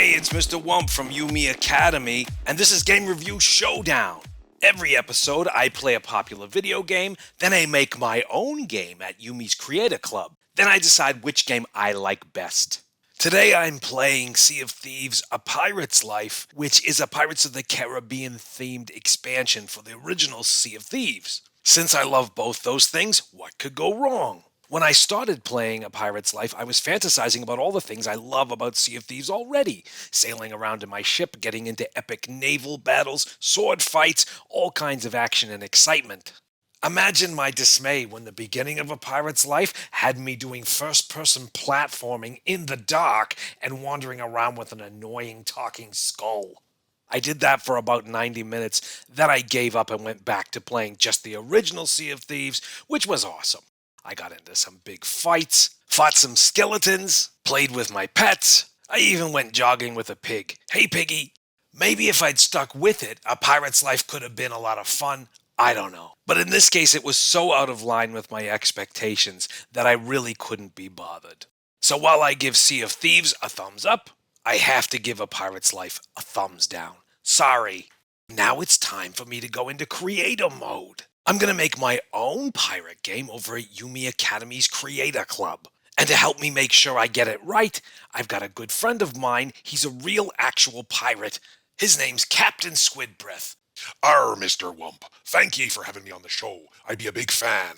Hey, it's Mr. Whump from UME Academy, and this is Game Review Showdown. Every episode, I play a popular video game, then I make my own game at UME's Creator Club. Then I decide which game I like best. Today I'm playing Sea of Thieves, A Pirate's Life, which is a Pirates of the Caribbean themed expansion for the original Sea of Thieves. Since I love both those things, what could go wrong? When I started playing A Pirate's Life, I was fantasizing about all the things I love about Sea of Thieves already. Sailing around in my ship, getting into epic naval battles, sword fights, all kinds of action and excitement. Imagine my dismay when the beginning of A Pirate's Life had me doing first-person platforming in the dark and wandering around with an annoying talking skull. I did that for about 90 minutes, then I gave up and went back to playing just the original Sea of Thieves, which was awesome. I got into some big fights, fought some skeletons, played with my pets. I even went jogging with a pig. Hey, piggy. Maybe if I'd stuck with it, A Pirate's Life could have been a lot of fun. I don't know. But in this case, it was so out of line with my expectations that I really couldn't be bothered. So while I give Sea of Thieves a thumbs up, I have to give A Pirate's Life a thumbs down. Sorry. Now it's time for me to go into creator mode. I'm going to make my own pirate game over at UME Academy's Creator Club. And to help me make sure I get it right, I've got a good friend of mine. He's a real, actual pirate. His name's Captain Squidbreath. Mr. Whump. Thank ye for having me on the show. I'd be a big fan.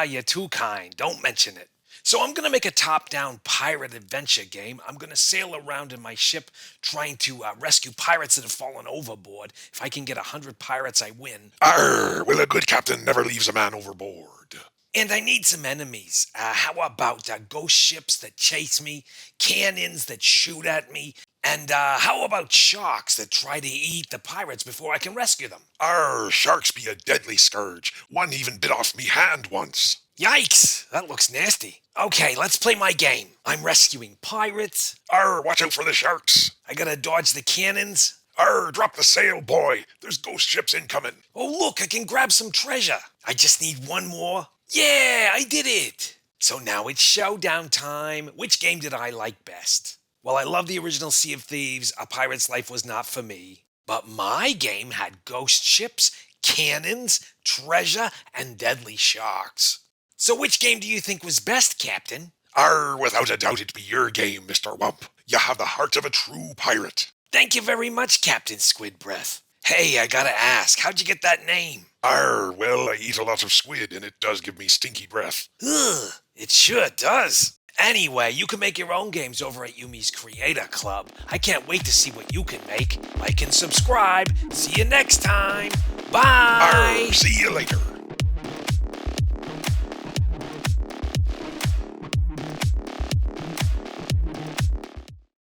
You're too kind. Don't mention it. So I'm going to make a top-down pirate adventure game. I'm going to sail around in my ship trying to rescue pirates that have fallen overboard. If I can get 100 pirates, I win. Well, a good captain never leaves a man overboard. And I need some enemies. How about ghost ships that chase me, cannons that shoot at me, and how about sharks that try to eat the pirates before I can rescue them? Sharks be a deadly scourge. One even bit off me hand once. Yikes, that looks nasty. Okay, let's play my game. I'm rescuing pirates. Watch out for the sharks. I gotta dodge the cannons. Drop the sail, boy. There's ghost ships incoming. Oh, look, I can grab some treasure. I just need one more. Yeah, I did it. So now it's showdown time. Which game did I like best? Well, I love the original Sea of Thieves. A Pirate's Life was not for me. But my game had ghost ships, cannons, treasure, and deadly sharks. So which game do you think was best, Captain? Without a doubt it'd be your game, Mr. Whump. You have the heart of a true pirate. Thank you very much, Captain Squidbreath. Hey, I gotta ask, how'd you get that name? Well, I eat a lot of squid, and it does give me stinky breath. Ugh, it sure does. Anyway, you can make your own games over at UME's Creator Club. I can't wait to see what you can make. Like and subscribe. See you next time. Bye. See you later.